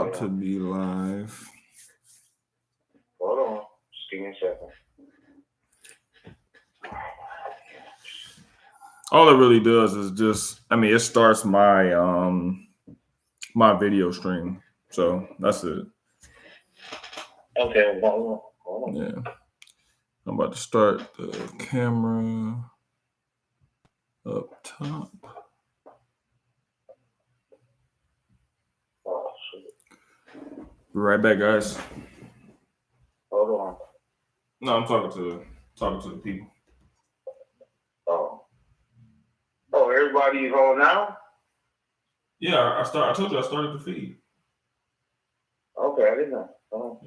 about to be live. Hold on. Just give me a second. All it really does is just, it starts my my video stream. So that's it. Okay, hold on. Yeah. I'm about to start the camera up top. Oh, shit. Be right back, guys. Hold on. No, I'm talking to the people. Oh, everybody's on now? Yeah, I told you I started the feed. Okay, I didn't know. Oh.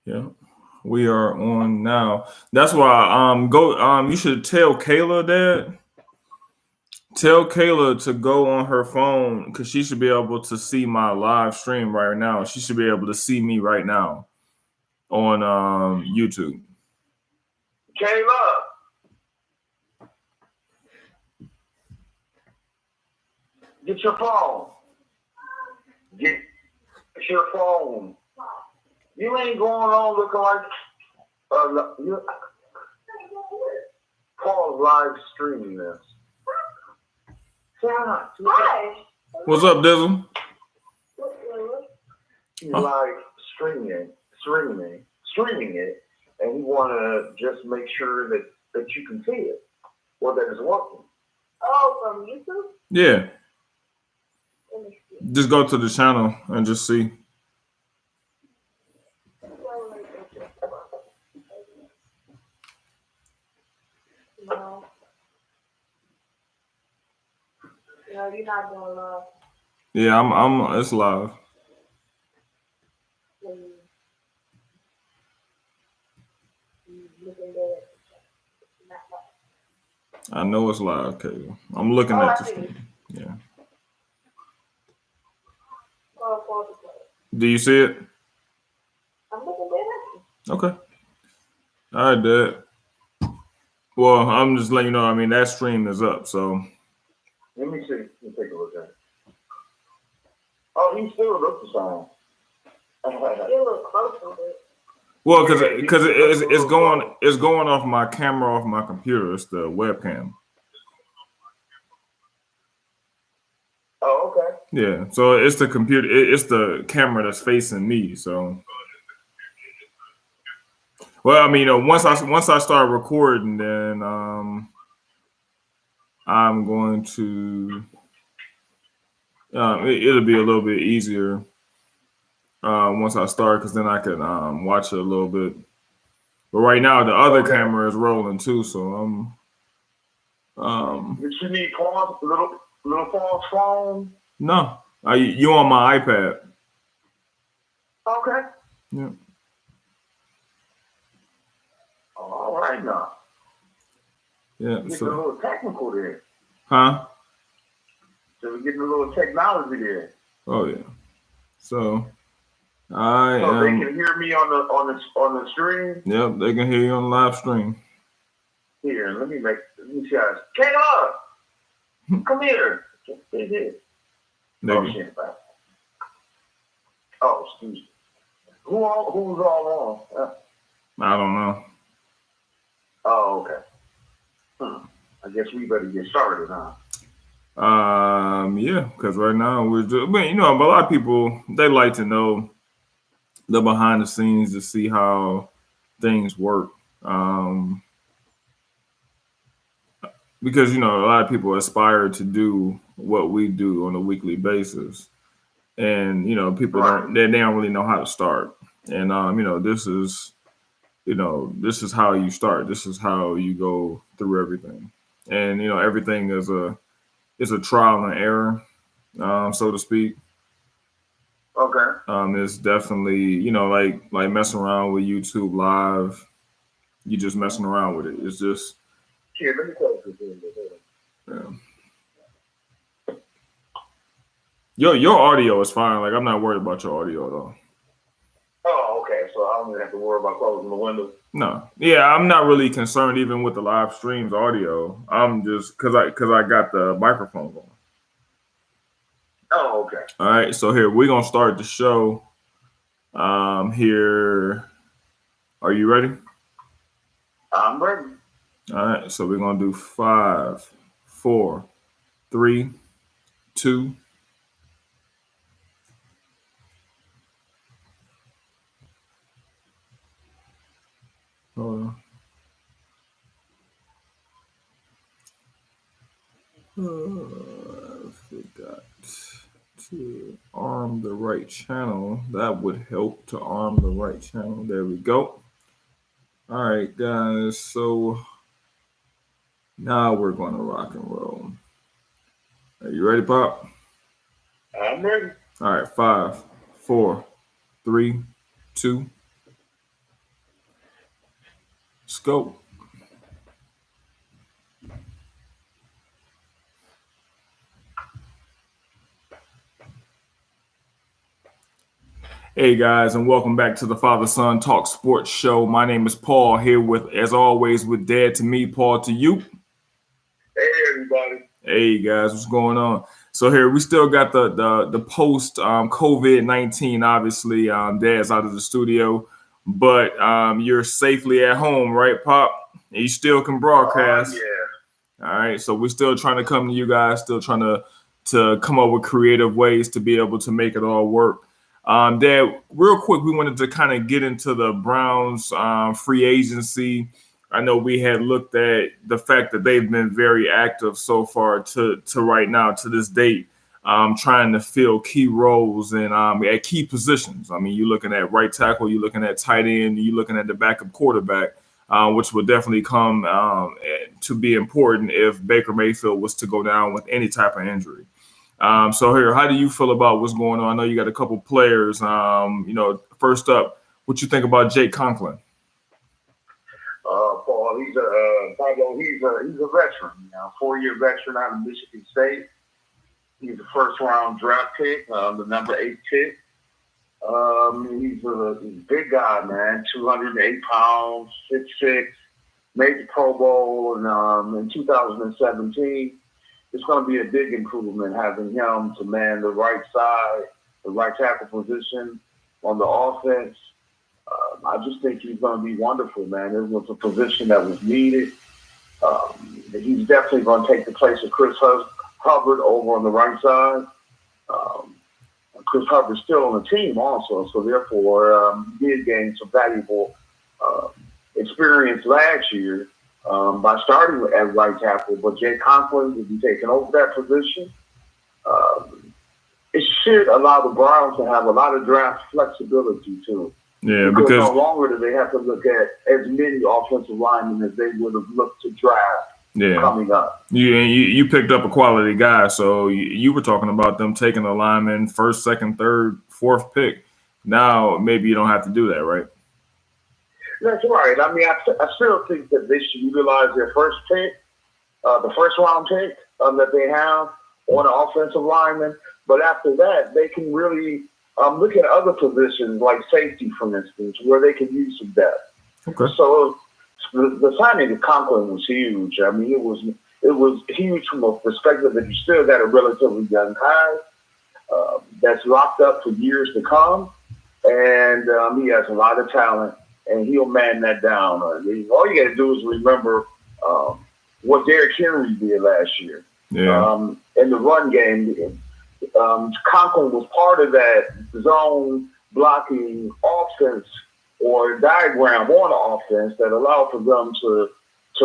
Yeah. We are on now. That's why you should tell Kayla that. Tell Kayla to go on her phone because she should be able to see my live stream right now. She should be able to see me right now on YouTube. Kayla! Get your phone. Get your phone. You ain't going on looking like Paul's live streaming this. Hi. What's up, Dizzle? He's live streaming it, and we want to just make sure that you can see it, or that it's working. Oh, from YouTube? Yeah. Let me see. Just go to the channel and just see. No. No, you're not doing live. Yeah, I'm it's live. I know it's live, Kayla. I'm looking at the screen. Yeah. Do you see it? I'm looking at it. Okay. All right, Dad. Well, I'm just letting you know. That stream is up. So. Let me see. Let me take a look at it. Oh, he still looks the same. You look close to it. Well, because it's going off my camera off my computer. It's the webcam. Oh, okay. Yeah, so it's the computer. It's the camera that's facing me. So, well, once I start recording, then I'm going to. It'll be a little bit easier once I start, because then I can watch it a little bit. But right now, the other camera is rolling too, so I'm. Did you need Paul's little Paul's phone? No, you on my iPad? Okay. Yeah. All right now. Yeah. Getting a little technical there. Huh? So we're getting a little technology there. Oh yeah. So. They can hear me on the stream. Yep, they can hear you on the live stream. Here, let me see how it's. Kayla, come here. Oh, excuse me. Who's all on? I don't know. Oh, okay. I guess we better get started, huh? Yeah, because right now we're just, but a lot of people, they like to know the behind the scenes to see how things work. Because a lot of people aspire to do what we do on a weekly basis, and people don't really know how to start. And this is how you start. This is how you go through everything, and everything is a trial and error, so to speak. Okay. It's definitely like messing around with YouTube Live. You just messing around with it. It's just. Here, let me close this in. Yeah. Your audio is fine. Like, I'm not worried about your audio at all. Oh, okay. So I don't even have to worry about closing the window. No, yeah, I'm not really concerned even with the live streams audio. I'm just because I got the microphone going. Oh, okay. All right, so here we're gonna start the show. Here, are you ready? I'm ready. All right, so we're gonna do 5, 4, 3, 2. I forgot to arm the right channel. That would help to arm the right channel. There we go. All right, guys. So now we're going to rock and roll. Are you ready, Pop? I'm ready. All right, 5, 4, 3, 2. Scope. Hey guys, and welcome back to the Father Son Talk Sports Show. My name is Paul, here with, as always, with Dad to me, Paul to you. Hey everybody. Hey guys, what's going on? So here we still got the post COVID-19. Obviously, Dad's out of the studio, but you're safely at home, right, Pop? And you still can broadcast. Yeah. All right, so we're still trying to come to you guys, still trying to come up with creative ways to be able to make it all work. Dad, real quick, we wanted to kind of get into the Browns free agency. I know we had looked at the fact that they've been very active so far to right now, to this date, trying to fill key roles and at key positions. I mean, you're looking at right tackle, you're looking at tight end, you're looking at the backup quarterback, which would definitely come to be important if Baker Mayfield was to go down with any type of injury. So here, how do you feel about what's going on? I know you got a couple players. First up, what you think about Jake Conklin? Paul, he's a veteran, 4-year veteran out of Michigan State. He's a first-round draft pick, the number 8 pick. He's a big guy, man, 208 pounds, 6'6", made the Pro Bowl in 2017. It's going to be a big improvement having him to man the right side, the right tackle position on the offense. I just think he's going to be wonderful, man. It was a position that was needed. He's definitely going to take the place of Chris Hubbard over on the right side. Chris Hubbard's still on the team also, so therefore he did gain some valuable experience last year by starting at right tackle. But Jake Conklin will be taking over that position. It should allow the Browns to have a lot of draft flexibility too. Yeah, because because no longer do they have to look at as many offensive linemen as they would have looked to draft coming up. You picked up a quality guy, so you were talking about them taking a lineman first, second, third, fourth pick. Now maybe you don't have to do that, right? That's right. I mean, I still think that they should utilize their first pick, the first round pick that they have on an offensive lineman. But after that, they can really look at other positions like safety, for instance, where they can use some depth. Okay. So the signing of Conklin was huge. I mean, it was huge from a perspective that you still got a relatively young guy that's locked up for years to come, and he has a lot of talent, and he'll man that down. All you got to do is remember what Derrick Henry did last year. Yeah. In the run game. Conklin was part of that zone blocking offense or diagram on offense that allowed for them to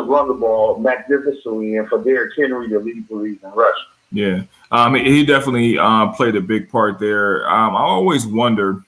run the ball magnificently and for Derrick Henry to lead the league in rushing. Yeah, he definitely played a big part there. I always wonder,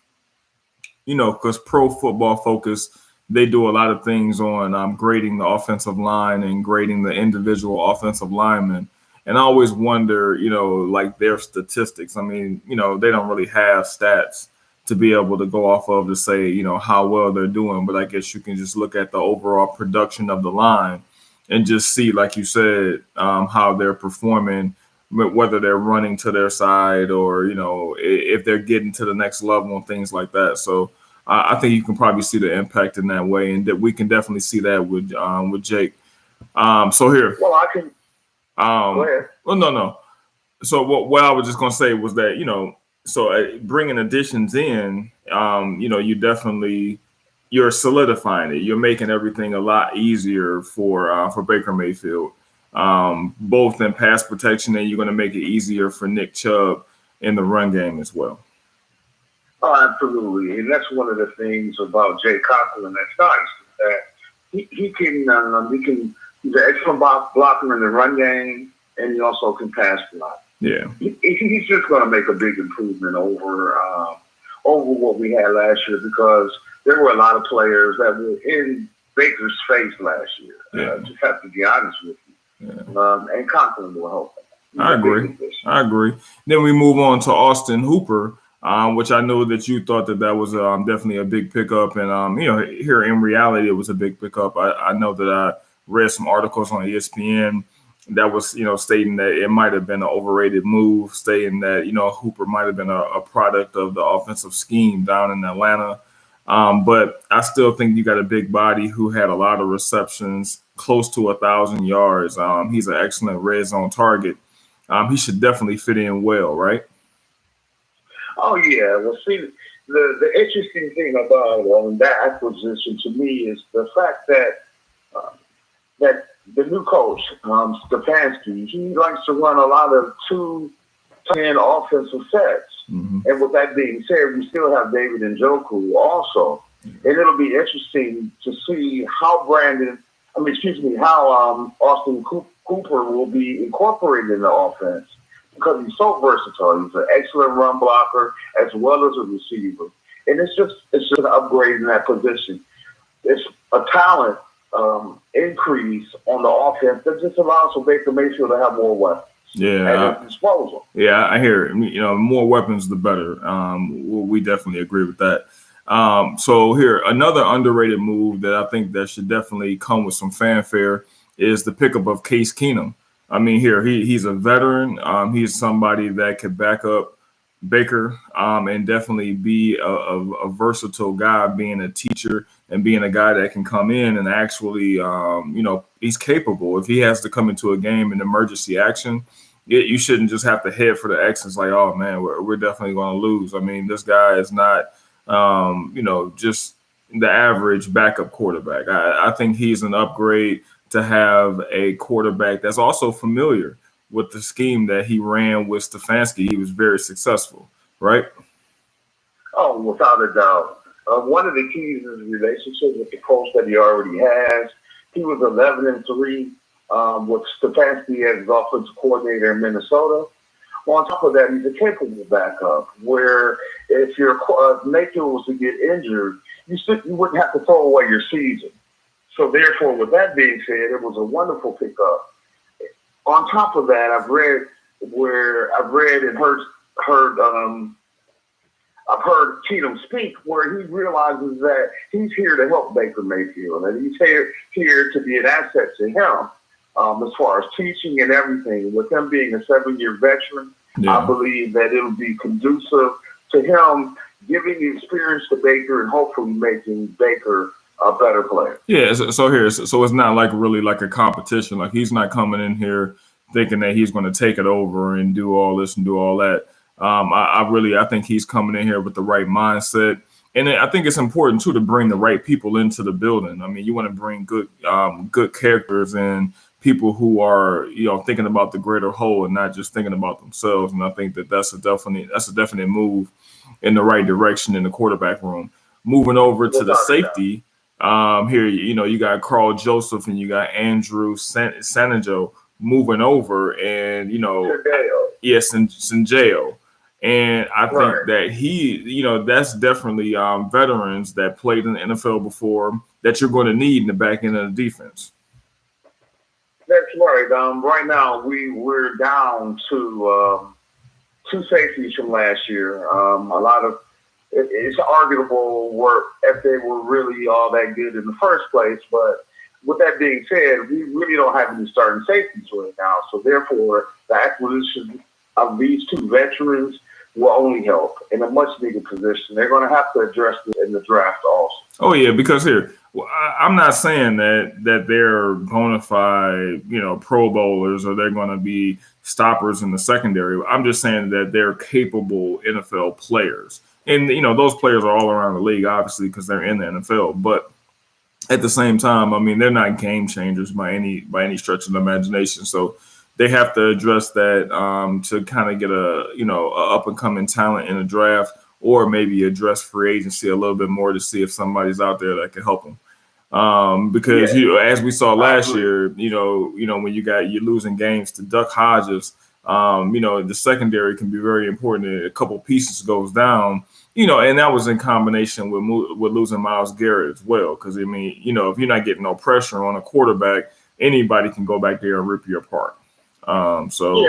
because Pro Football Focus, they do a lot of things on grading the offensive line and grading the individual offensive linemen. And I always wonder, like their statistics. I mean, they don't really have stats to be able to go off of to say, how well they're doing. But I guess you can just look at the overall production of the line and just see, like you said, how they're performing, whether they're running to their side or, if they're getting to the next level and things like that. So I think you can probably see the impact in that way, and that we can definitely see that with Jake. So here, Well, I can go um, ahead. well, no. So what I was just gonna say was that so bringing additions in, you're solidifying it. You're making everything a lot easier for Baker Mayfield, both in pass protection, and you're going to make it easier for Nick Chubb in the run game as well. Oh, absolutely. And that's one of the things about Jay Conklin that's nice, that he can he's an excellent blocker in the run game, and he also can pass block. Yeah. He's just going to make a big improvement over what we had last year, because there were a lot of players that were in Baker's face last year. Yeah. Just have to be honest with you. Yeah. And Conklin will help. I agree. Then we move on to Austin Hooper, which I know that you thought that was definitely a big pickup. And, here in reality, it was a big pickup. I know that I read some articles on ESPN that was, stating that it might have been an overrated move, stating that, Hooper might have been a product of the offensive scheme down in Atlanta. But I still think you got a big body who had a lot of receptions, close to 1,000 yards. He's an excellent red zone target. He should definitely fit in well, right? Oh, yeah. Well, see, the interesting thing about that acquisition to me is the fact that the new coach, Stefanski, he likes to run a lot of 2-10 offensive sets. Mm-hmm. And with that being said, we still have David Njoku also. Mm-hmm. And it'll be interesting to see how Austin Cooper will be incorporated in the offense, because he's so versatile. He's an excellent run blocker as well as a receiver. And it's just an upgrade in that position. It's a talent increase on the offense that just allows for Baker Mayfield to have more weapons at his disposal. Yeah, I hear it. More weapons, the better. We definitely agree with that. So here, another underrated move that I think that should definitely come with some fanfare is the pickup of Case Keenum. I mean, here he's a veteran. He's somebody that could back up Baker and definitely be a versatile guy, being a teacher and being a guy that can come in and actually, he's capable. If he has to come into a game in emergency action, you shouldn't just have to head for the X's like, oh man, we're definitely going to lose. I mean, this guy is not, just the average backup quarterback. I think he's an upgrade to have a quarterback that's also familiar with the scheme that he ran with Stefanski. He was very successful, right? Oh, without a doubt. One of the keys is his relationship with the coach that he already has. He was 11-3 with Stefanski as his offensive coordinator in Minnesota. On top of that, he's a capable backup, where if your Mayfield was to get injured, you wouldn't have to throw away your season. So therefore, with that being said, it was a wonderful pickup. On top of that, I've read and I've heard Keenum speak, where he realizes that he's here to help Baker Mayfield, and he's here to be an asset to him as far as teaching and everything. With him being a 7-year veteran, I believe that it'll be conducive to him giving the experience to Baker and hopefully making Baker a better player. Yeah, so it's not like really like a competition. Like, he's not coming in here thinking that he's going to take it over and do all this and do all that. I think he's coming in here with the right mindset. And I think it's important too to bring the right people into the building. I mean, you want to bring good characters and people who are, thinking about the greater whole and not just thinking about themselves. And I think that's a definite move in the right direction in the quarterback room. Moving over to the safety, here, you got Carl Joseph and you got Andrew Sanajo moving over, and Sinjeo. And I think that he, that's definitely veterans that played in the NFL before that you're going to need in the back end of the defense. That's right. Right now we're down to 2 safeties from last year. A lot of it's arguable if they were really all that good in the first place. But with that being said, we really don't have any starting safeties right now. So therefore, the acquisition of these 2 veterans will only help in a much bigger position. They're going to have to address the in the draft also. Oh yeah, because here I'm not saying that they're bona fide, Pro Bowlers or they're going to be stoppers in the secondary. I'm just saying that they're capable NFL players, and those players are all around the league, obviously, because they're in the NFL. But at the same time, I mean, they're not game changers by any stretch of the imagination. So they have to address that to kind of get a up and coming talent in the draft, or maybe address free agency a little bit more to see if somebody's out there that can help them. Because as we saw last year, when you're losing games to Duck Hodges, the secondary can be very important. A couple pieces goes down, and that was in combination with losing Myles Garrett as well. Because I mean, if you're not getting no pressure on a quarterback, anybody can go back there and rip you apart. So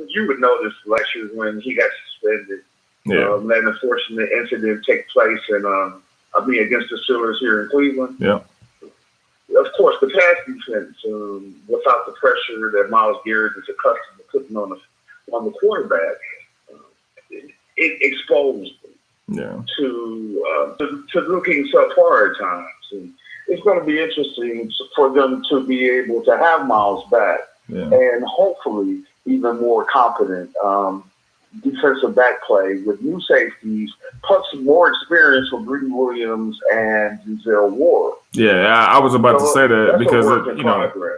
you would notice last year when he got suspended. Yeah. Let an unfortunate incident take place against the Steelers here in Cleveland. Yeah. Of course, the pass defense, without the pressure that Myles Garrett is accustomed to putting on the quarterback, it exposed them to looking subpar at times. And it's going to be interesting for them to be able to have Myles back and hopefully even more competent defensive back play with new safeties, plus some more experience with Greedy Williams and Denzel Ward. Yeah, I was about to say that because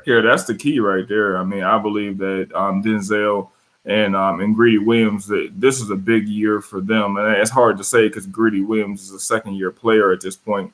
that's the key right there. I mean, I believe that Denzel and Greedy Williams, that this is a big year for them, and it's hard to say because Greedy Williams is a second-year player at this point.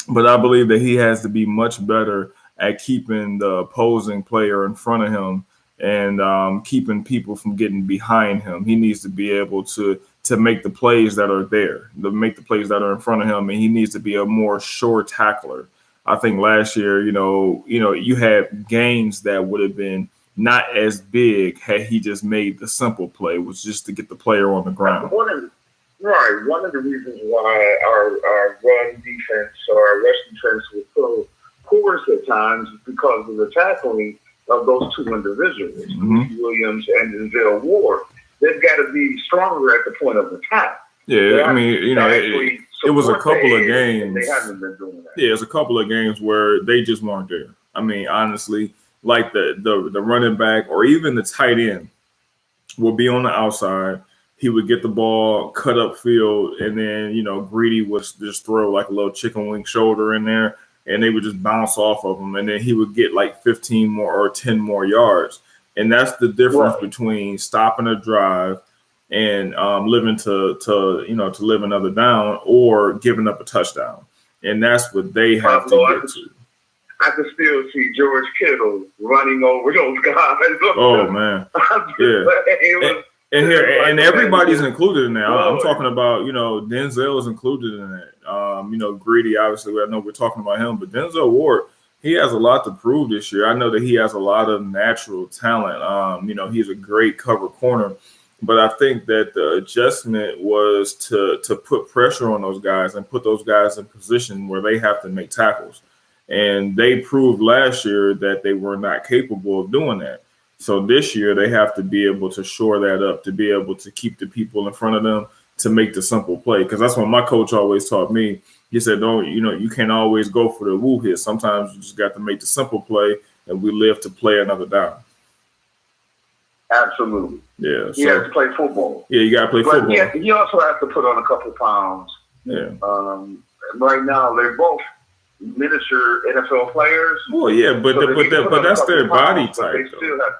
But I believe that he has to be much better at keeping the opposing player in front of him and keeping people from getting behind him. He needs to be able to make the plays that are there, to make the plays that are in front of him, and he needs to be a more sure tackler. I think last year, you had gains that would have been not as big had he just made the simple play, was just to get the player on the ground. One of the reasons why our run defense or our rush defense was so porous at times is because of the tackling of those two individuals, Williams and Denzel Ward. They've got to be stronger at the point of attack. Yeah, I mean, it was a couple of games. They haven't been doing that. Yeah, it was a couple of games where they just weren't there. I mean, honestly, like the running back or even the tight end would be on the outside. He would get the ball, cut up field, and then, Greedy would just throw like a little chicken wing shoulder in there, and they would just bounce off of him, and then he would get like 15 more or 10 more yards. And that's the difference between stopping a drive and living to live another down or giving up a touchdown. And that's what they have to get to. I can still see George Kittle running over those guys. Oh, man. And everybody's included in that. I'm talking about, Denzel is included in that. Greedy, obviously, I know we're talking about him, but Denzel Ward, he has a lot to prove this year. I know that he has a lot of natural talent. He's a great cover corner, but I think that the adjustment was to put pressure on those guys and put those guys in position where they have to make tackles. And they proved last year that they were not capable of doing that. So this year they have to be able to shore that up, to be able to keep the people in front of them to make the simple play. Because that's what my coach always taught me. He said, you can't always go for the woo hit. Sometimes you just got to make the simple play, and we live to play another down. Absolutely. Yeah. You have to play football. Yeah, you got to play football. Yeah, you also have to put on a couple pounds. Yeah. Right now, they're both miniature NFL players. Well, yeah, but that's their body type. They still have.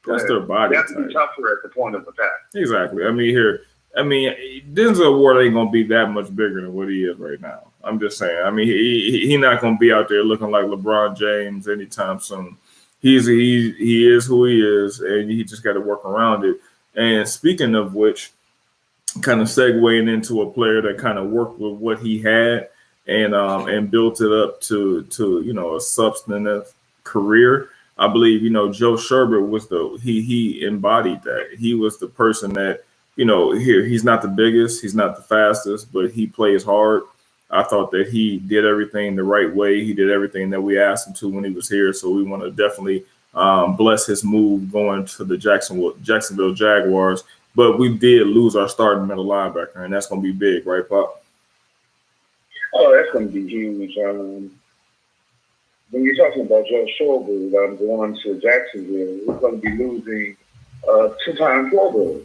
That's their body type. They have to be tougher at the point of attack. Exactly. Denzel Ward ain't gonna be that much bigger than what he is right now. I'm just saying. I mean, he not gonna be out there looking like LeBron James anytime soon. He is who he is, and he just got to work around it. And speaking of which, kind of segueing into a player that kind of worked with what he had and built it up to a substantive career. I believe Joe Sherbert was he embodied that. He was the person that he's not the biggest, he's not the fastest, but he plays hard. I thought that he did everything the right way. He did everything that we asked him to when he was here. So we want to definitely bless his move going to the Jacksonville Jaguars. But we did lose our starting middle linebacker, and that's going to be big, right, Pop? Oh, that's going to be huge. When you're talking about Joe Schobert going to Jacksonville, we're going to be losing two-time Pro Bowl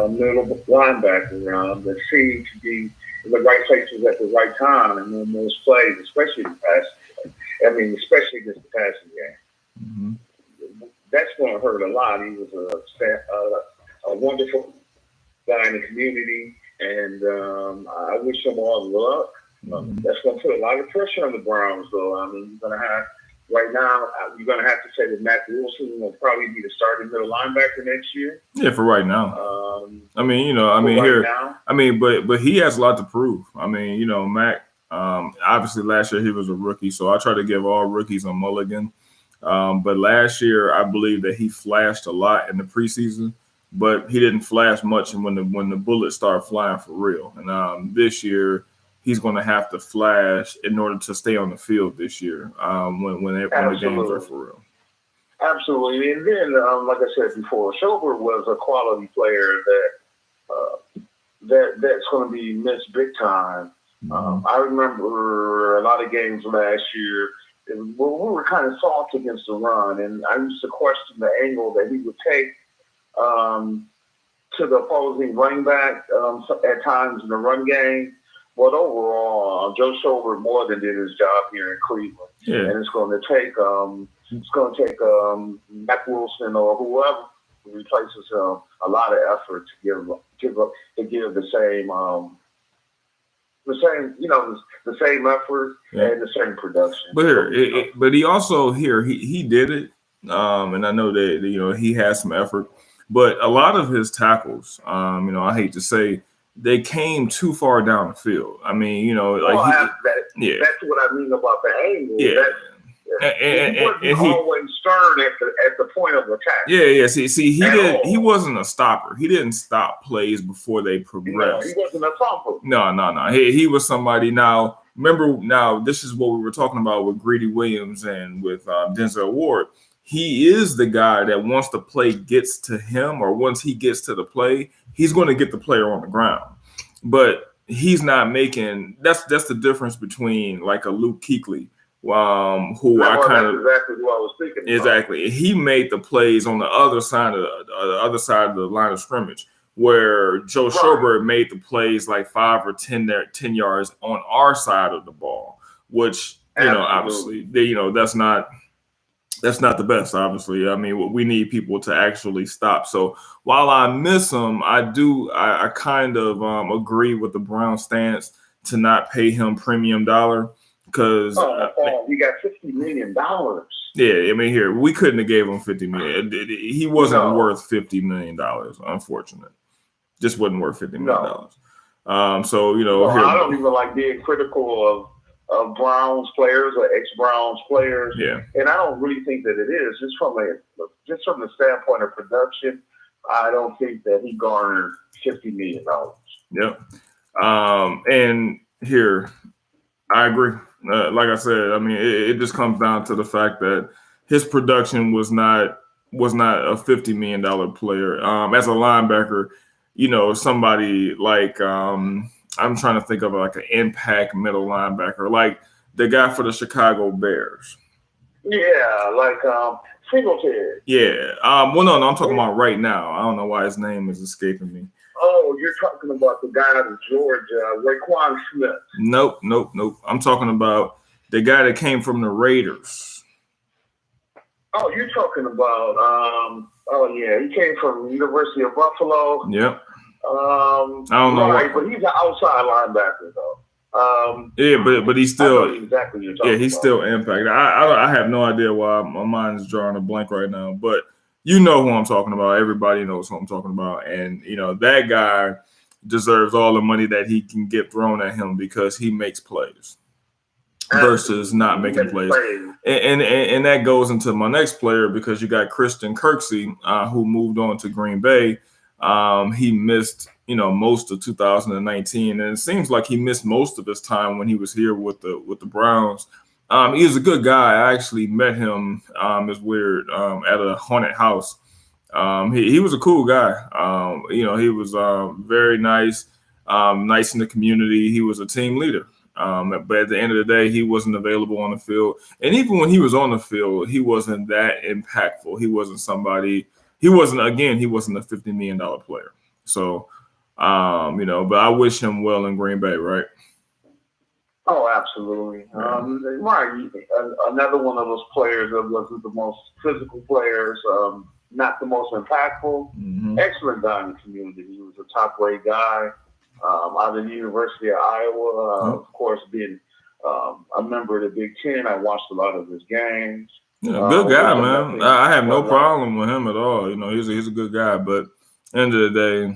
middle linebacker that seemed to be in the right places at the right time and then those plays, especially the passing game. I mean, especially against the passing game. Mm-hmm. That's going to hurt a lot. He was a wonderful guy in the community, and I wish him all the luck. That's going to put a lot of pressure on the Browns, though. I mean, you're going to have right now. You're going to have to say that Matt Wilson will probably be the starting middle linebacker next year. Yeah, for right now. I mean, but he has a lot to prove. I mean, Mac. Obviously, last year he was a rookie, so I try to give all rookies a mulligan. But last year, I believe that he flashed a lot in the preseason, but he didn't flash much when the bullets started flying for real. And this year, he's going to have to flash in order to stay on the field this year when the games are for real. Absolutely. And then, like I said before, Schobert was a quality player that's going to be missed big time. I remember a lot of games last year we were kind of soft against the run, and I used to question the angle that he would take to the opposing running back at times in the run game. But overall, Joe Schobert more than did his job here in Cleveland, and it's going to take Matt Wilson or whoever replaces him a lot of effort to give the same effort and the same production. But he also he did it, and I know that he has some effort, but a lot of his tackles, I hate to say, they came too far down the field. I mean, that's what I mean about the angle. Yeah. He wasn't always stern at the point of attack. Yeah. See, he wasn't a stopper. He didn't stop plays before they progressed. He wasn't a thumper. No. He was somebody. Now, remember, this is what we were talking about with Greedy Williams and with Denzel Ward. He is the guy that once the play gets to him, or once he gets to the play, he's going to get the player on the ground. But he's not making. That's the difference between like a Luke Kuechly, who exactly who I was thinking about. Exactly. He made the plays on the other side of the line of scrimmage, where Joe Schobert made the plays like 5 or 10 yards on our side of the ball, which obviously that's not the best, obviously. I mean, we need people to actually stop. So while I miss him, I kind of agree with the Brown stance to not pay him premium dollar because he got $50 million. Yeah, I mean, we couldn't have gave him $50 million. He wasn't worth $50 million, unfortunately. Just wasn't worth $50 million. So I don't even like being critical of Browns players or ex-Browns players. Yeah. And I don't really think that it is. Just from the standpoint of production, I don't think that he garnered $50 million. Yep. And here, I agree. Like I said, I mean, it just comes down to the fact that his production was not a $50 million player. As a linebacker, somebody like I'm trying to think of like an impact middle linebacker, like the guy for the Chicago Bears. Yeah, like Singletary. Yeah. Well, no, I'm talking about right now. I don't know why his name is escaping me. Oh, you're talking about the guy out of Georgia, Raekwon Smith. Nope. I'm talking about the guy that came from the Raiders. Oh, you're talking about he came from the University of Buffalo. Yep. I don't know why, but he's an outside linebacker though. But he's still exactly what you're talking he's about. still impact. I have no idea why my mind is drawing a blank right now, but you know who I'm talking about. Everybody knows who I'm talking about, and that guy deserves all the money that he can get thrown at him because he makes plays versus not making plays. And that goes into my next player because you got Christian Kirksey, who moved on to Green Bay. He missed, most of 2019, and it seems like he missed most of his time when he was here with the Browns. He was a good guy. I actually met him. It's weird at a haunted house. He was a cool guy. He was very nice, nice in the community. He was a team leader, But at the end of the day, he wasn't available on the field. And even when he was on the field, he wasn't that impactful. He wasn't a $50 million player. So, but I wish him well in Green Bay, right? Oh, absolutely. Right. Another one of those players that wasn't the most physical players, not the most impactful. Mm-hmm. Excellent guy in the community. He was a top-rate guy out of the University of Iowa. Of course, being a member of the Big Ten, I watched a lot of his games. Yeah, good guy, man. I have no problem with him at all. He's a good guy. But end of the day,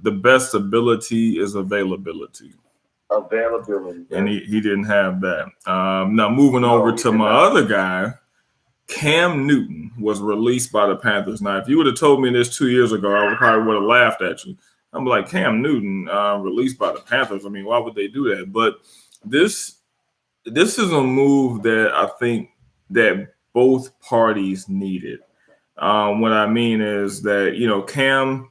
the best ability is availability. And he didn't have that. Now moving over to my other guy, Cam Newton was released by the Panthers. Now, if you would have told me this 2 years ago, I probably would have laughed at you. I'm like, Cam Newton released by the Panthers. Why would they do that? But this is a move that I think that both parties needed. What I mean is that, Cam,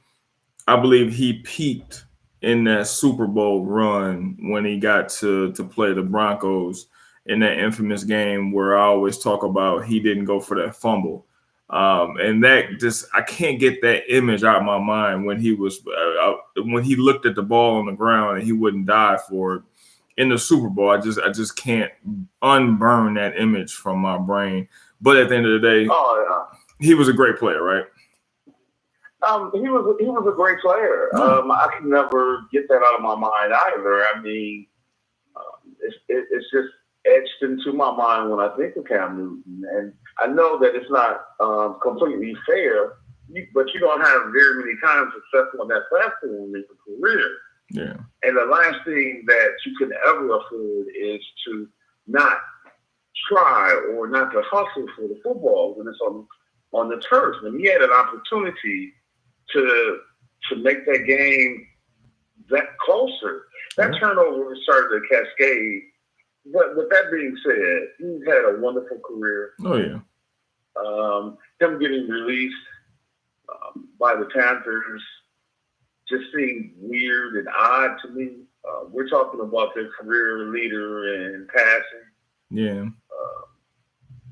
I believe he peaked in that Super Bowl run when he got to play the Broncos in that infamous game where I always talk about he didn't go for that fumble. And that I can't get that image out of my mind when he looked at the ball on the ground and he wouldn't dive for it in the Super Bowl. I just can't unburn that image from my brain. But at the end of the day, he was a great player, right? He was a great player. I can never get that out of my mind either. It's just etched into my mind when I think of Cam Newton, and I know that it's not completely fair, but you don't have very many times successful on that platform in your career. Yeah. And the last thing that you can ever afford is to not try or not to hustle for the football when it's on the turf. And he had an opportunity to make that game that closer. That turnover started to cascade. But with that being said, he's had a wonderful career. Oh, yeah. Him getting released by the Panthers just seemed weird and odd to me. We're talking about their career leader in passing. Yeah.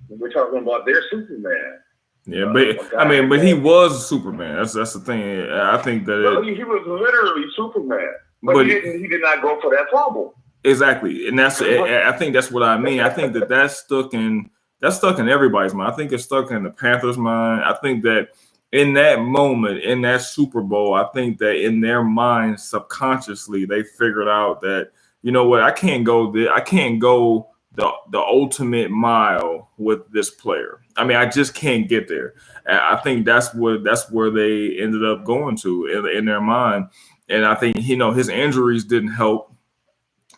We're talking about their Superman. Yeah, but he was Superman. That's the thing. I think that he was literally Superman, but he did not go for that fumble. Exactly, and I think that's what I mean. I think that's stuck in everybody's mind. I think it's stuck in the Panthers' mind. I think that in that moment, in that Super Bowl, I think that in their minds, subconsciously, they figured out that, you know what, I can't go the ultimate mile with this player. I just can't get there. I think that's where they ended up going to in their mind. And I think, his injuries didn't help.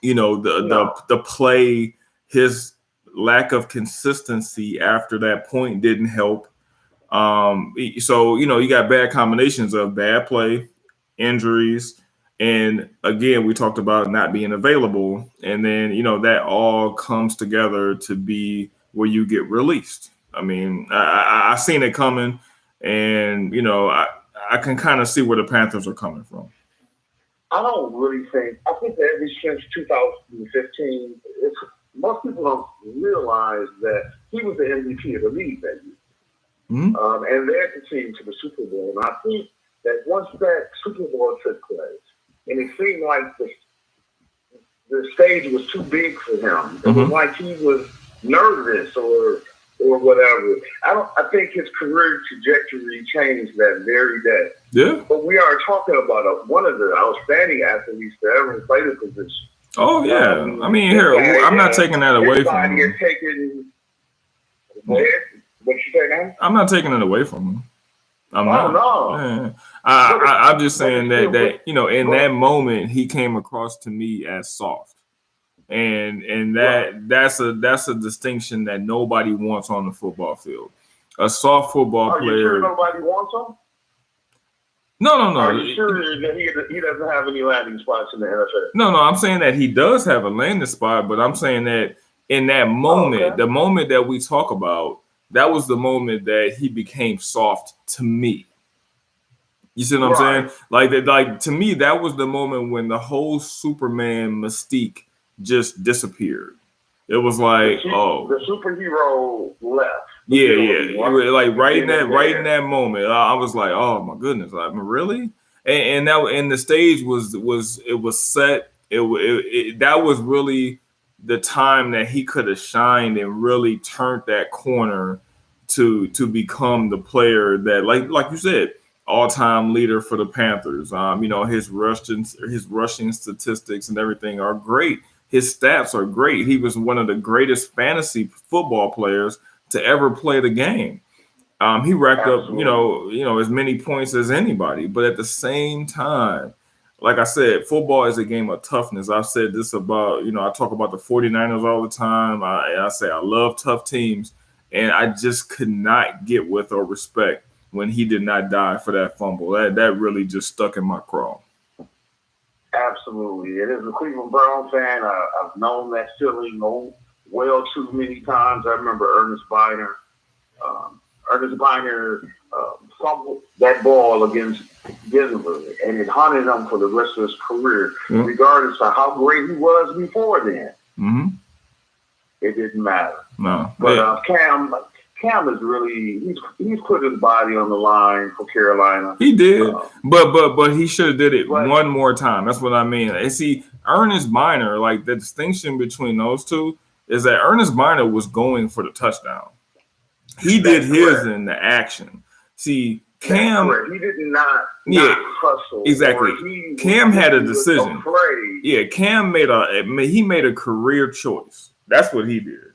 The play, his lack of consistency after that point didn't help. So, you got bad combinations of bad play, injuries, and again, we talked about not being available. And then, that all comes together to be where you get released. I seen it coming, and, I can kind of see where the Panthers are coming from. I don't really think. I think that ever since 2015, most people don't realize that he was the MVP of the league that year. Mm-hmm. And led the team to the Super Bowl. And I think that once that Super Bowl took place, and it seemed like the stage was too big for him. It was like he was nervous or whatever. I think his career trajectory changed that very day. Yeah. But we are talking about one of the outstanding athletes to ever play the position. Oh yeah. I'm not taking that away from him. What you say now? I'm not taking it away from him. I'm not. No. Yeah. I'm just saying that in that moment he came across to me as soft. And that's a distinction that nobody wants on the football field. A soft football player. Are you sure nobody wants him? No. Are you sure that he doesn't have any landing spots in the NFL? No. I'm saying that he does have a landing spot, but I'm saying that in that moment, the moment that we talk about, that was the moment that he became soft to me. You see what I'm saying? Like to me, that was the moment when the whole Superman mystique just disappeared. It was like, the superhero left. Yeah. Like right in that moment, I was like, oh my goodness, I mean, really? And the stage was set. That was really the time that he could have shined and really turned that corner to become the player that, like you said, all-time leader for the Panthers. His rushing statistics and everything are great. His stats are great. He was one of the greatest fantasy football players to ever play the game. He racked up, as many points as anybody. But at the same time, like I said, football is a game of toughness. I've said this about, I talk about the 49ers all the time. I say I love tough teams. And I just could not get with or respect when he did not die for that fumble. That really just stuck in my craw. Absolutely. And as a Cleveland Brown fan, I've known that feeling well too many times. I remember Ernest Biner. Fumbled that ball against Denver, and it haunted him for the rest of his career, regardless of how great he was before then. Mm-hmm. It didn't matter. No. But Cam is really he's put his body on the line for Carolina. He did, but he should have did it one more time. That's what I mean. And see, Ernest Biner, like the distinction between those two is that Ernest Biner was going for the touchdown. He did his in the action. See, Cam, he did not hustle. Exactly. Cam had a decision. Yeah, Cam made a career choice. That's what he did.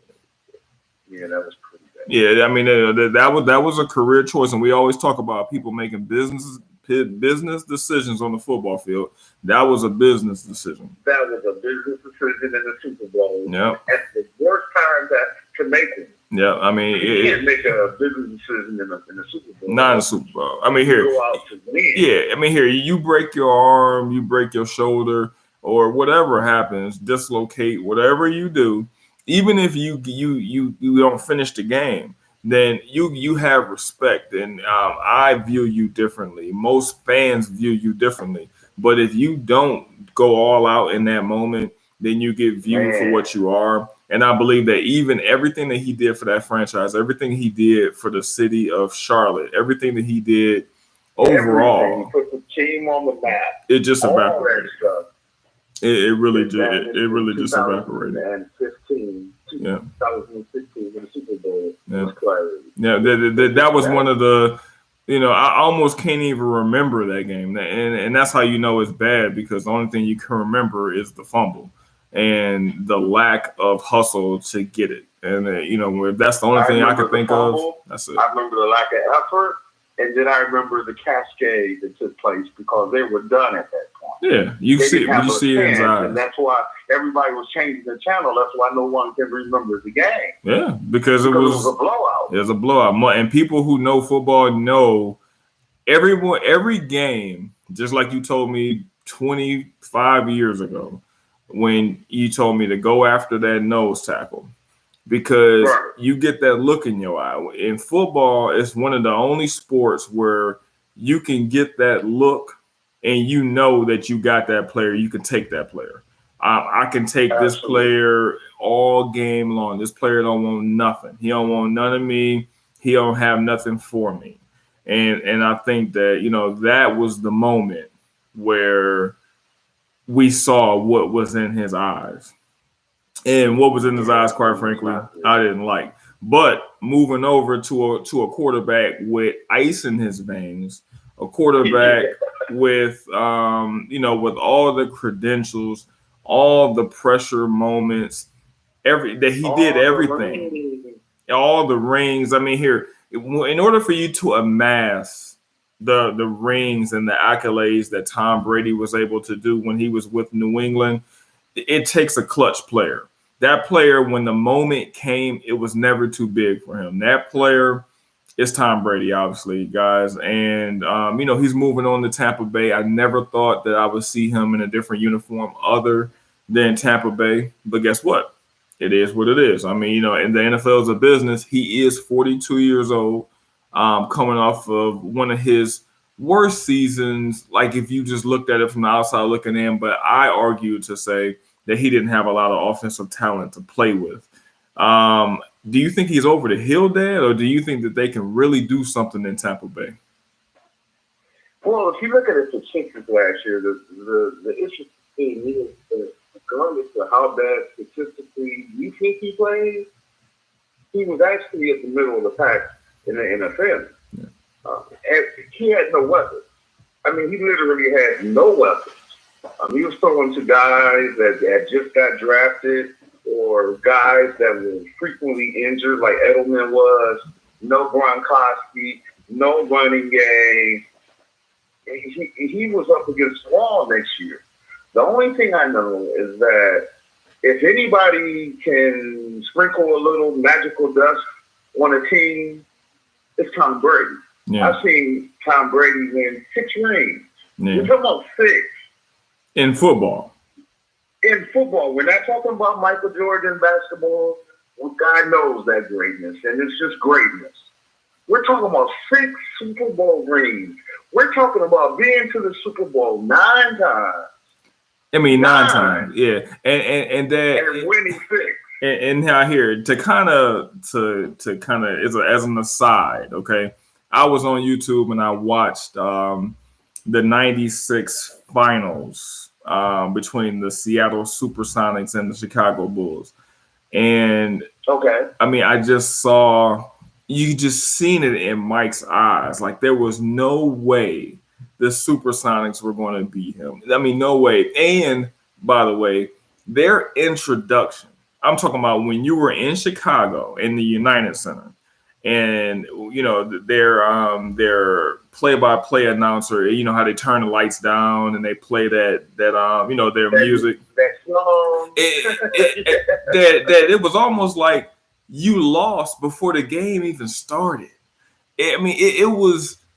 Yeah, that was pretty bad. Yeah, I mean that was a career choice, and we always talk about people making business decisions on the football field. That was a business decision. That was a business decision in the Super Bowl. Yeah. At the worst time to make it. Yeah, I mean, you can't make a business decision in the Super Bowl. Not in the Super Bowl. I mean, here. Yeah, I mean, here you break your arm, you break your shoulder, or whatever happens, dislocate, whatever you do. Even if you don't finish the game, then you have respect, and I view you differently. Most fans view you differently, but if you don't go all out in that moment, then you get viewed for what you are. And I believe that even everything that he did for that franchise, everything he did for the city of Charlotte, everything that he did overall, he put the team on the map. It just evaporated. It really just evaporated. And 2016 in the Super Bowl. Yeah, that was one of the, I almost can't even remember that game. And that's how you know it's bad, because the only thing you can remember is the fumble and the lack of hustle to get it. And, if that's the only thing I can think of, that's it. I remember the lack of effort. And then I remember the cascade that took place because they were done at that point. Yeah, you see it in his eyes. And that's why everybody was changing the channel. That's why no one can remember the game. Yeah, because it was a blowout. It was a blowout. And people who know football know every game, just like you told me 25 years ago when you told me to go after that nose tackle. Because you get that look in your eye. In football, it's one of the only sports where you can get that look and you know that you got that player. You can take that player. I can take this player all game long. This player don't want nothing. He don't want none of me. He don't have nothing for me. And I think that, that was the moment where we saw what was in his eyes. And what was in his eyes, quite frankly, I didn't like. But moving over to a quarterback with ice in his veins, a quarterback with with all the credentials, all the pressure moments, he did everything, all the rings. I mean, here, in order for you to amass the rings and the accolades that Tom Brady was able to do when he was with New England, it takes a clutch player. That player, when the moment came, it was never too big for him. That player is Tom Brady, obviously, guys. And, he's moving on to Tampa Bay. I never thought that I would see him in a different uniform other than Tampa Bay. But guess what? It is what it is. I mean, and the NFL is a business. He is 42 years old, coming off of one of his worst seasons. Like, if you just looked at it from the outside looking in, but I argue to say that he didn't have a lot of offensive talent to play with. Do you think he's over the hill, Dad, or do you think that they can really do something in Tampa Bay? Well, if you look at his statistics last year, the interesting thing is, regardless of how bad statistically you think he played, he was actually at the middle of the pack in the NFL. Yeah. And he had no weapons. I mean, he literally had no weapons. He was throwing to guys that just got drafted or guys that were frequently injured, like Edelman was. No Gronkowski, no running game. He was up against the wall next year. The only thing I know is that if anybody can sprinkle a little magical dust on a team, it's Tom Brady. Yeah. I've seen Tom Brady win 6 rings. Yeah. We're talking about 6. In football. In football. We're not talking about Michael Jordan basketball. Well, God knows that greatness, and it's just greatness. We're talking about 6 Super Bowl rings. We're talking about being to the Super Bowl 9 times. I mean, 9 times, yeah, and that and winning 6. And now here to kind of as an aside, okay, I was on YouTube and I watched the '96 finals between the Seattle Supersonics and the Chicago Bulls, and okay, I mean, I just saw you just seen it in Mike's eyes, like there was no way the Supersonics were going to beat him. I mean, no way. And by the way, their introduction, I'm talking about when you were in Chicago in the United Center, and you know their play-by-play announcer, you know how they turn the lights down and they play that you know their music. That song. It was almost like you lost before the game even started.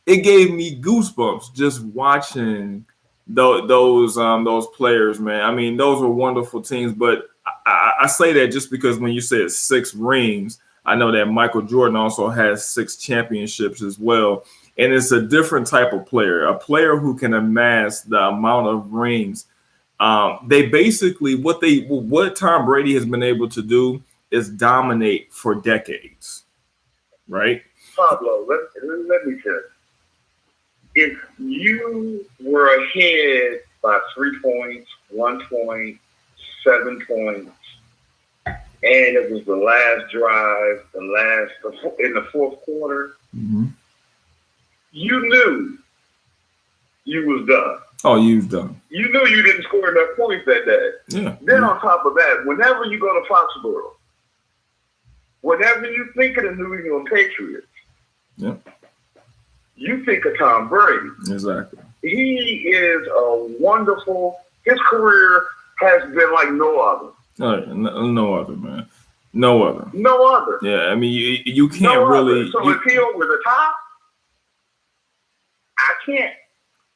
It gave me goosebumps just watching those players, man. I mean, those were wonderful teams, but I say that just because when you said 6 rings, I know that Michael Jordan also has 6 championships as well. And it's a different type of player, a player who can amass the amount of rings. They basically, what Tom Brady has been able to do is dominate for decades, right? Pablo, let me tell you. If you were ahead by 3 points, 1 point, 7 points, and it was the last drive, in the 4th quarter, mm-hmm. You knew you was done. Oh, you was done. You knew you didn't score enough points that day. Yeah. Then on top of that, whenever you go to Foxborough, whenever you think of the New England Patriots, yeah, you think of Tom Brady. Exactly. He is a wonderful. His career has been like no other. No other, man. No other. No other. Yeah, I mean, you can't no really. Other. So if he over the top, I can't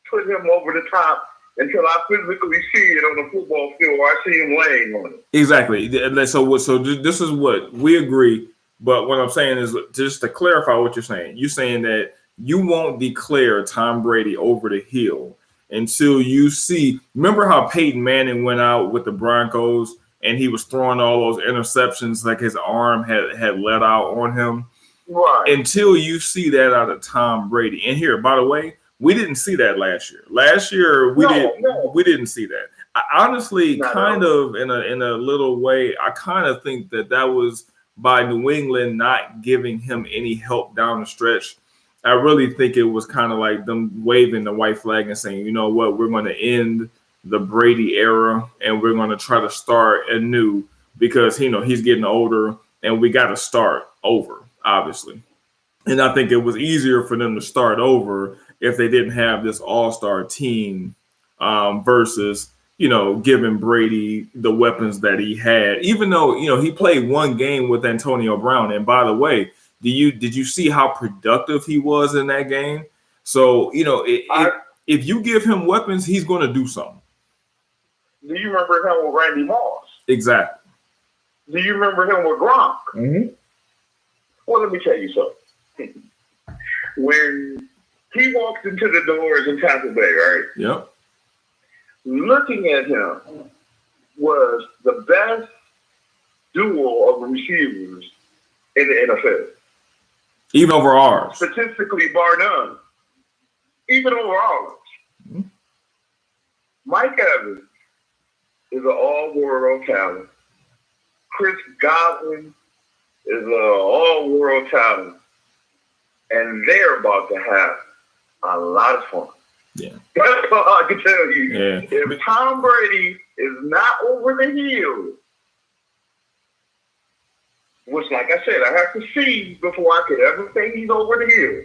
put him over the top until I physically see it on the football field or I see him laying on it. Exactly. So this is what we agree. But what I'm saying is, just to clarify what you're saying that you won't declare Tom Brady over the hill until you see. Remember how Peyton Manning went out with the Broncos and he was throwing all those interceptions like his arm had let out on him? Right. Until you see that out of Tom Brady. And here, by the way, we didn't see that last year. Last year, we didn't see that. I honestly, kind of in a little way, I kind of think that was by New England not giving him any help down the stretch. I really think it was kind of like them waving the white flag and saying, you know what, we're going to end the Brady era and we're going to try to start anew because, you know, he's getting older and we got to start over, obviously. And I think it was easier for them to start over if they didn't have this all-star team versus, you know, giving Brady the weapons that he had, even though, you know, he played 1 game with Antonio Brown. And by the way, did you see how productive he was in that game? So, you know, if you give him weapons, he's going to do something. Do you remember him with Randy Moss? Exactly. Do you remember him with Gronk? Mm-hmm. Well, let me tell you something. When he walked into the doors in Tampa Bay, right? Yep. Looking at him, was the best duo of receivers in the NFL. Even over ours. Statistically, bar none. Even over ours. Mm-hmm. Mike Evans is an all-world talent. Chris Godwin is an all-world talent. And they're about to have a lot of fun. Yeah. That's all I can tell you. Yeah. If Tom Brady is not over the hill, which, like I said, I have to see before I could ever think he's over the hill,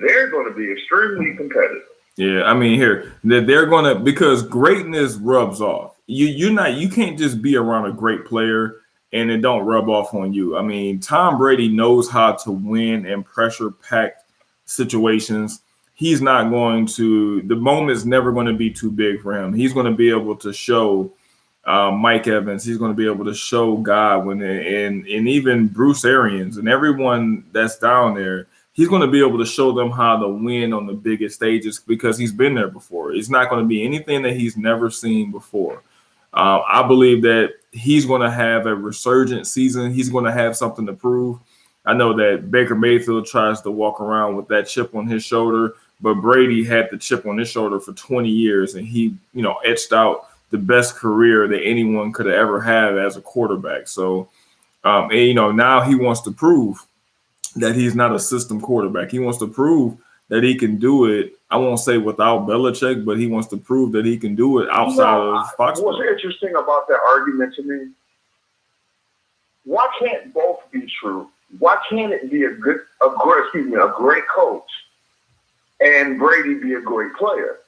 they're going to be extremely competitive. Yeah, I mean, here they're going to, because greatness rubs off. You can't just be around a great player and it don't rub off on you. I mean, Tom Brady knows how to win in pressure-packed situations. He's not going to, the moment's never going to be too big for him. He's going to be able to show Mike Evans. He's going to be able to show Godwin and even Bruce Arians and everyone that's down there. He's going to be able to show them how to win on the biggest stages because he's been there before. It's not going to be anything that he's never seen before. I believe that he's going to have a resurgent season. He's going to have something to prove. I know that Baker Mayfield tries to walk around with that chip on his shoulder, but Brady had the chip on his shoulder for 20 years, and he, etched out the best career that anyone could have ever had as a quarterback. So, now he wants to prove that he's not a system quarterback. He wants to prove that he can do it. I won't say without Belichick, but he wants to prove that he can do it outside of Foxborough. What's interesting about that argument to me, why can't both be true? Why can't it be a great coach and Brady be a great player?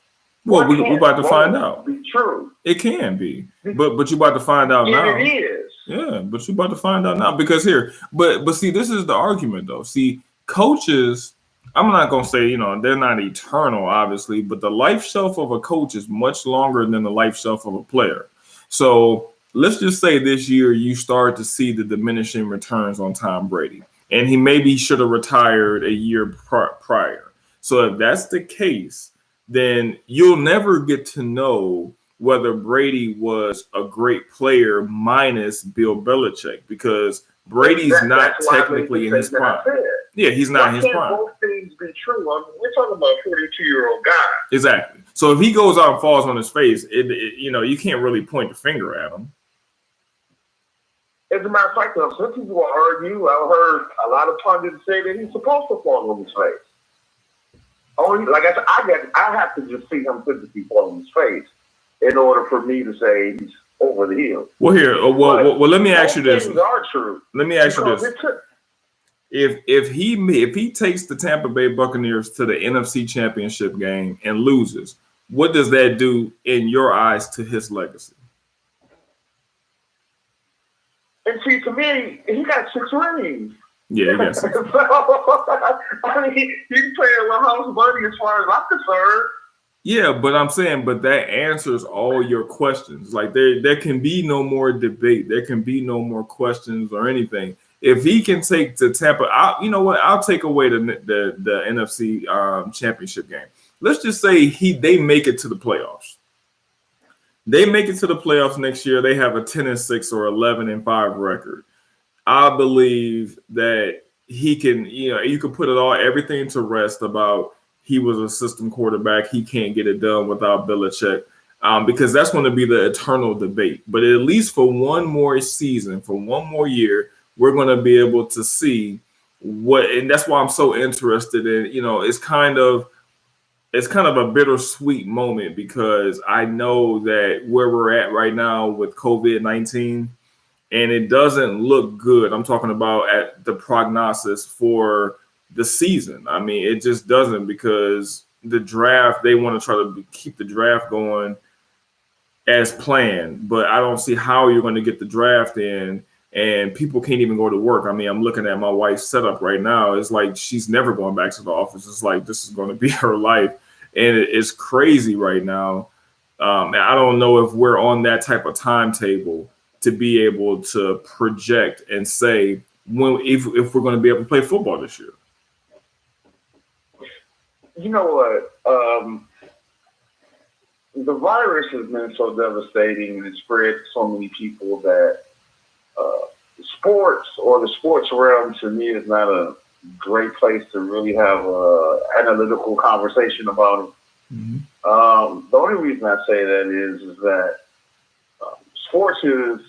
Well, we're about to find out. Be true. It can be, but you're about to find out now. It is. Yeah, but you're about to find out now because but see, this is the argument though. See, coaches, I'm not gonna say they're not eternal, obviously, but the life shelf of a coach is much longer than the life shelf of a player. So let's just say this year you start to see the diminishing returns on Tom Brady, and he maybe should have retired a year prior. So if that's the case, then you'll never get to know whether Brady was a great player minus Bill Belichick, because Brady's not technically in his prime. Yeah, he's not in his prime. Both things be true. We're talking about a 42-year-old guy. Exactly. So if he goes out and falls on his face, you can't really point the finger at him. As a matter of fact, some people will argue. I've heard a lot of pundits say that he's supposed to fall on his face. Only, like I said, I have to just see him physically fall on his face in order for me to say he's over the hill. Well, let me ask you this. Things are true. Let me ask you this. If he takes the Tampa Bay Buccaneers to the NFC Championship game and loses, what does that do in your eyes to his legacy? And see, to me, he got 6 rings. Yeah, he got 6. I mean, he's playing with house money as far as I'm concerned. Yeah, but I'm saying, that answers all your questions. Like there can be no more debate. There can be no more questions or anything. If he can take the Tampa, I'll take away the NFC Championship game. Let's just say they make it to the playoffs. They make it to the playoffs next year. They have a 10-6 or 11-5 record. I believe that he can. You can put everything to rest about he was a system quarterback. He can't get it done without Belichick, because that's going to be the eternal debate. But at least for one more season, for one more year, we're going to be able to see and that's why I'm so interested in. It's kind of a bittersweet moment because I know that where we're at right now with COVID-19, and it doesn't look good. I'm talking about at the prognosis for the season. I mean, it just doesn't, because the draft, they want to try to keep the draft going as planned, but I don't see how you're going to get the draft in and people can't even go to work. I mean, I'm looking at my wife's setup right now. It's like she's never going back to the office. It's like this is going to be her life, and it's crazy right now. And I don't know if we're on that type of timetable to be able to project and say if we're going to be able to play football this year. You know what? the virus has been so devastating and it's spread to so many people that sports or the sports realm to me is not a great place to really have a analytical conversation about it. The only reason I say that is that sports is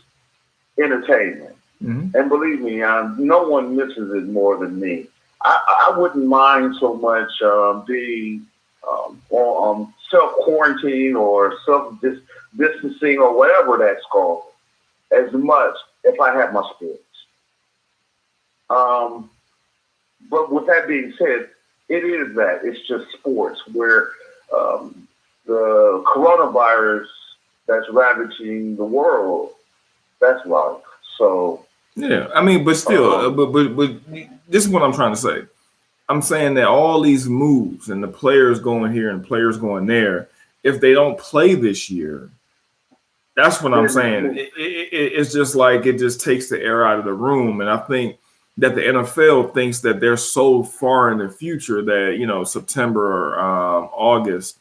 entertainment. And believe me, no one misses it more than me. I wouldn't mind so much being on self-quarantine or self-distancing or whatever that's called as much if I had my sports. But with that being said, it is that. It's just sports where the coronavirus that's ravaging the world, that's life. So yeah, I mean, but still, but this is what I'm trying to say. I'm saying that all these moves and the players going here and players going there, if they don't play this year, that's what I'm saying. It's just like it just takes the air out of the room. And I think that the NFL thinks that they're so far in the future that, you know, September or August,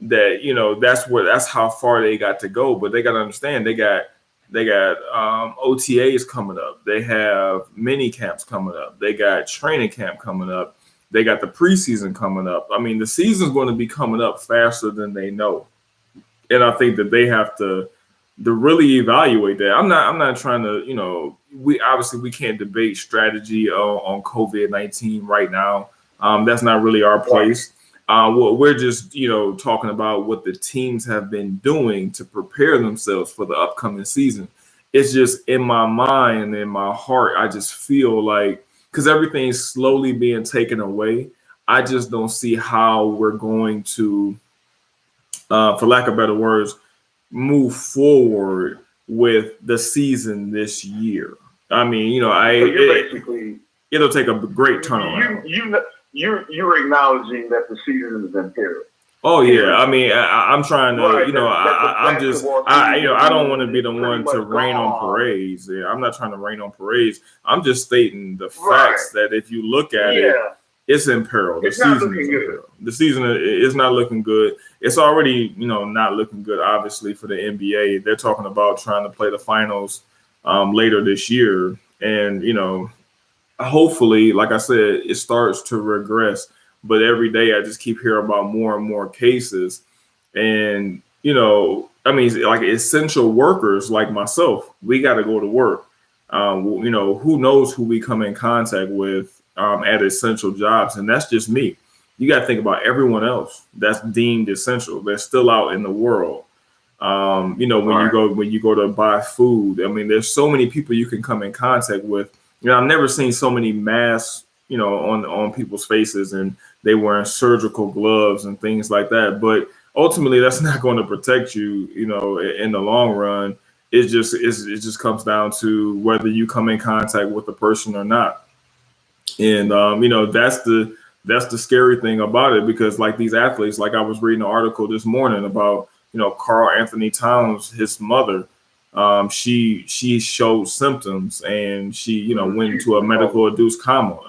that, you know, that's how far they got to go. But they got to understand they got OTAs coming up. They have mini camps coming up. They got training camp coming up. They got the preseason coming up. I mean, the season's going to be coming up faster than they know. And I think that they have to really evaluate that. I'm not trying to, you know, we can't debate strategy on COVID-19 right now. That's not really our place. We're just, you know, talking about what the teams have been doing to prepare themselves for the upcoming season. It's just in my mind and in my heart, I just feel like, because everything's slowly being taken away, I just don't see how we're going to, for lack of better words, move forward with the season this year. I mean, you know, it'll take a great turnaround. You're acknowledging that the season has been terrible. Oh yeah, I mean, I'm trying to, you know, I don't want to be the one to rain on parades. Yeah, I'm not trying to rain on parades. I'm just stating the facts that if you look at it, it's in peril. The season is in peril. The season is not looking good. It's already, you know, not looking good, obviously, for the NBA. They're talking about trying to play the finals later this year. And, you know, hopefully, like I said, it starts to regress. But every day I just keep hearing about more and more cases. And, you know, I mean, like essential workers like myself, we got to go to work. You know, who knows who we come in contact with at essential jobs. And that's just me. You got to think about everyone else that's deemed essential. They're still out in the world. You know, when you go to buy food, I mean, there's so many people you can come in contact with. You know, I've never seen so many masks, you know, on people's faces, and they wearing surgical gloves and things like that. But ultimately, that's not going to protect you, you know, in the long run. It just comes down to whether you come in contact with the person or not. And you know, that's the scary thing about it, because like these athletes, like I was reading an article this morning about, you know, Karl Anthony Towns, his mother. She showed symptoms, and she, you know, went into a medical induced coma,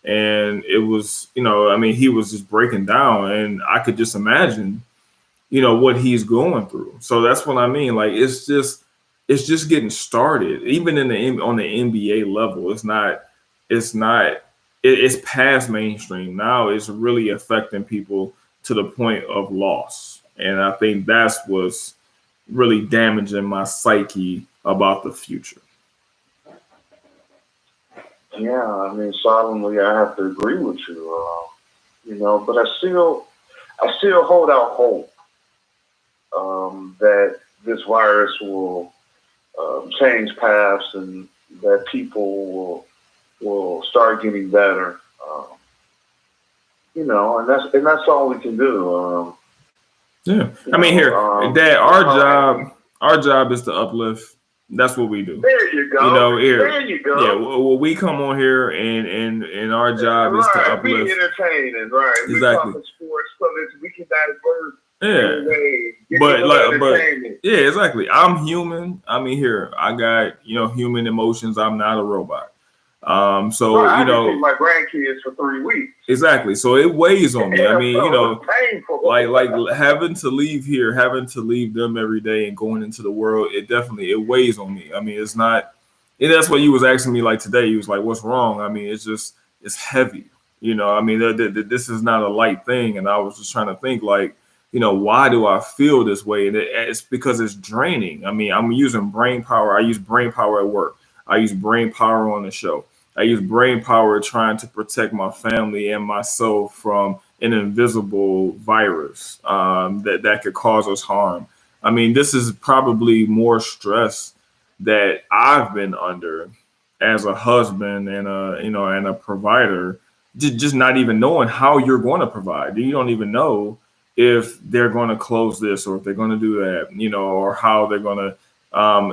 and it was, you know, I mean, he was just breaking down, and I could just imagine, you know, what he's going through. So that's what I mean. Like, it's just getting started. Even on the NBA level, it's past mainstream now. It's really affecting people to the point of loss, and I think that's what's really damaging my psyche about the future. Yeah, I mean, solemnly, I have to agree with you. You know, but I still hold out hope that this virus will change paths and that people will start getting better. You know, and that's all we can do. Yeah, I mean, here, Dad, our job is to uplift. That's what we do. There you go. You know, there you go. Yeah, well, we come on here, and our job is to uplift. Be entertaining, right? Exactly. We talking sports so that we can diverse. Yeah, but yeah, exactly. I'm human. I mean, here, I got, you know, human emotions. I'm not a robot. So Well, I you just see know, my grandkids for 3 weeks. exactly. So it weighs on me. I mean, So you know, it's painful. like having to leave here, having to leave them every day and going into the world, it weighs on me. I mean, it's not. And that's what you was asking me like today. You was like, "What's wrong?" I mean, it's heavy. You know, I mean, this is not a light thing. And I was just trying to think like, you know, why do I feel this way? And it's because it's draining. I mean, I'm using brain power. I use brain power at work. I use brain power on the show. I use brain power trying to protect my family and myself from an invisible virus that could cause us harm. I mean, this is probably more stress that I've been under as a husband and a provider. Just not even knowing how you're going to provide. You don't even know if they're going to close this or if they're going to do that, or how they're going to.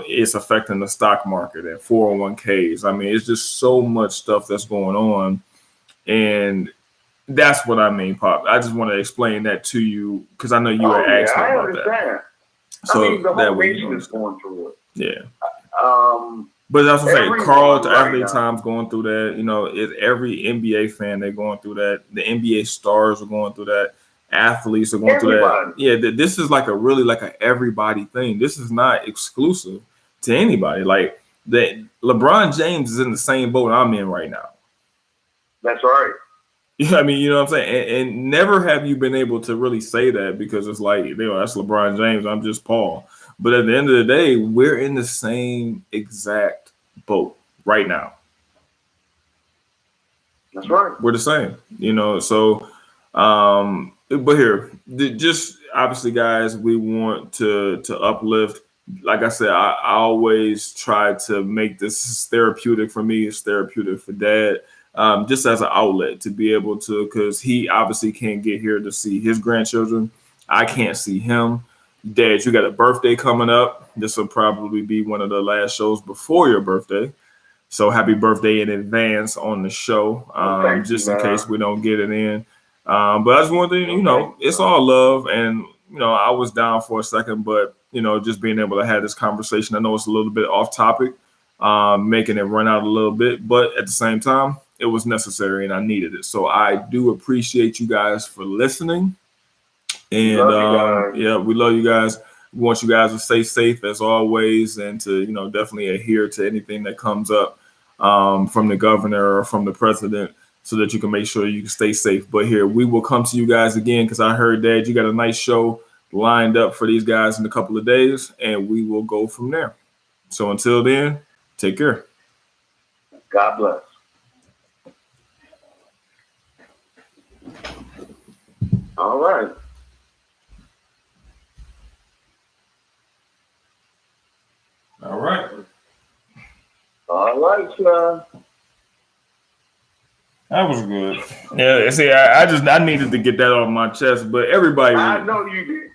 It's affecting the stock market and 401ks. I mean, it's just so much stuff that's going on, and that's what I mean, Pop. I just want to explain that to you because I know you were asking I about understand. that. So I mean, the that whole way nation is going through it. Yeah. Um, But that's what I'm saying. Everyone Carl to right Athlete now. Times going through that. Every NBA fan, they're going through that. The NBA stars are going through that. Athletes are going through that. Everybody. Yeah, this is like a everybody thing. This is not exclusive to anybody. Like that, LeBron James is in the same boat I'm in right now. That's right. Yeah, I mean, you know what I'm saying? And never have you been able to really say that because it's like, that's LeBron James. I'm just Paul. But at the end of the day, we're in the same exact boat right now. That's right. We're the same, so but here, just obviously, guys, we want to uplift. Like I said, I always try to make this therapeutic for me. It's therapeutic for Dad, just as an outlet to be able to, because he obviously can't get here to see his grandchildren. I can't see him. Dad, you got a birthday coming up. This will probably be one of the last shows before your birthday. So happy birthday in advance on the show, just in case we don't get it in. But I just wanted to, it's all love. And, I was down for a second, but, just being able to have this conversation, I know it's a little bit off topic, making it run out a little bit. But at the same time, it was necessary and I needed it. So I do appreciate you guys for listening. And yeah, we love you guys. We want you guys to stay safe as always, and to definitely adhere to anything that comes up from the governor or from the president, so that you can make sure you can stay safe. But here, we will come to you guys again because I heard, Dad, you got a nice show lined up for these guys in a couple of days, and we will go from there. So until then, take care. God bless. All right. All right. All right, sir. That was good. Yeah, see, I needed to get that off my chest, but everybody. I know you did.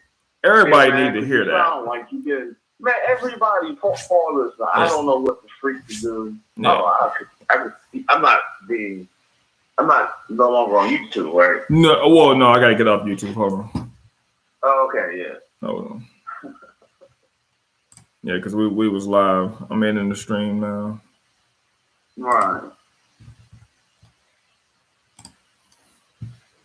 Everybody need to hear that. Sound like you did. Man, everybody, Paul, listen, I don't know what the freak to do. Yeah. I'm not no longer on YouTube, right? No, I gotta get off YouTube. Hold on. Oh, okay, yeah. Hold on. Yeah, because we was live. I'm in the stream now. Right.